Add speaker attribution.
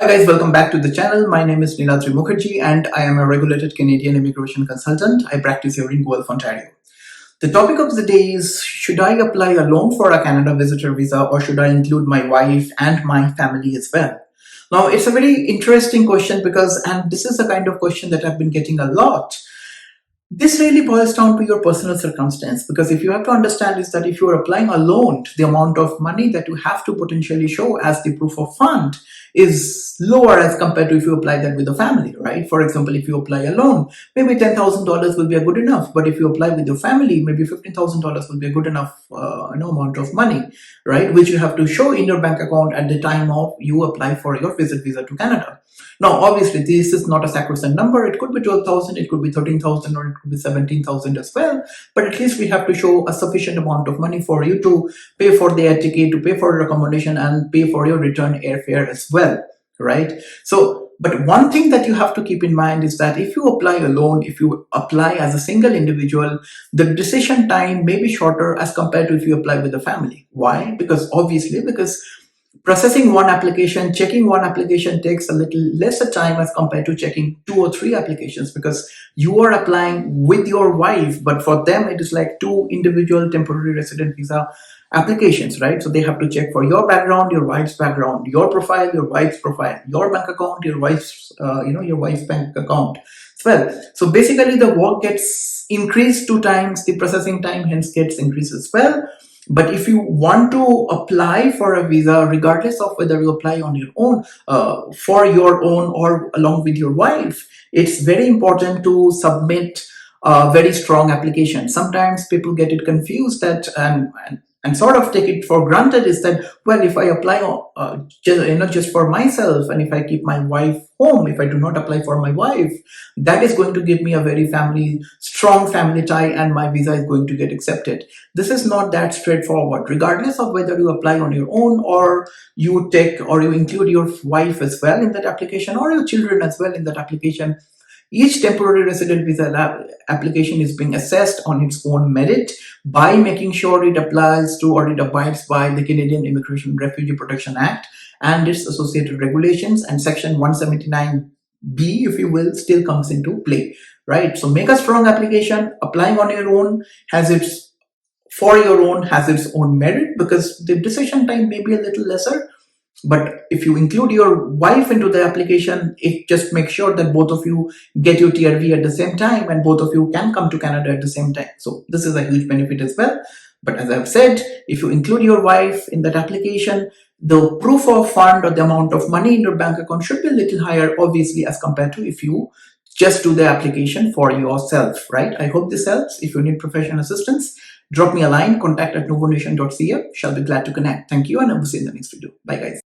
Speaker 1: Hi guys, welcome back to the channel. My name is Niladri Mukherjee and I am a regulated Canadian immigration consultant. I practice here in Guelph, Ontario. The topic of the day is, should I apply alone for a Canada visitor visa or should I include my wife and my family as well? Now, it's a very interesting question and this is the kind of question that I've been getting a lot. This really boils down to your personal circumstance, because if you have to understand is that if you are applying alone, the amount of money that you have to potentially show as the proof of fund is lower as compared to if you apply that with a family, right? For example, if you apply alone, maybe $10,000 will be a good enough, but if you apply with your family, maybe $15,000 will be a good enough amount of money, right? Which you have to show in your bank account at the time of you apply for your visit visa to Canada. Now, obviously, this is not a sacrosanct number. It could be 12,000, it could be 13,000, or it could be 17,000 as well. But at least we have to show a sufficient amount of money for you to pay for the air ticket, to pay for your accommodation, and pay for your return airfare as well, right? But one thing that you have to keep in mind is that if you apply alone, if you apply as a single individual, the decision time may be shorter as compared to if you apply with a family. Why? Because processing one application, checking one application takes a little lesser time as compared to checking 2 or 3 applications, because you are applying with your wife, but for them it is like 2 individual temporary resident visa applications, right? So they have to check for your background, your wife's background, your profile, your wife's profile, your bank account, your wife's bank account as well. So basically the work gets increased 2 times, the processing time hence gets increased as well. But if you want to apply for a visa, regardless of whether you apply on your own, for your own or along with your wife, it's very important to submit a very strong application. Sometimes people get it confused and sort of take it for granted is that, well, if I apply just for myself, and if I keep my wife home, if I do not apply for my wife, that is going to give me a very strong family tie and my visa is going to get accepted. This is not that straightforward. Regardless of whether you apply on your own or you include your wife as well in that application, or your children as well in that application, each temporary resident visa application is being assessed on its own merit by making sure it applies to or it abides by the Canadian Immigration and Refugee Protection Act and its associated regulations, and Section 179B, if you will, still comes into play, right? So make a strong application. Applying on your own has its own merit, because the decision time may be a little lesser. But if you include your wife into the application, it just makes sure that both of you get your TRV at the same time and both of you can come to Canada at the same time. So this is a huge benefit as well. But as I've said, if you include your wife in that application, the proof of fund or the amount of money in your bank account should be a little higher, obviously, as compared to if you just do the application for yourself, right? I hope this helps. If you need professional assistance, drop me a line, contact@novonation.ca. Shall be glad to connect. Thank you, and I will see you in the next video. Bye, guys.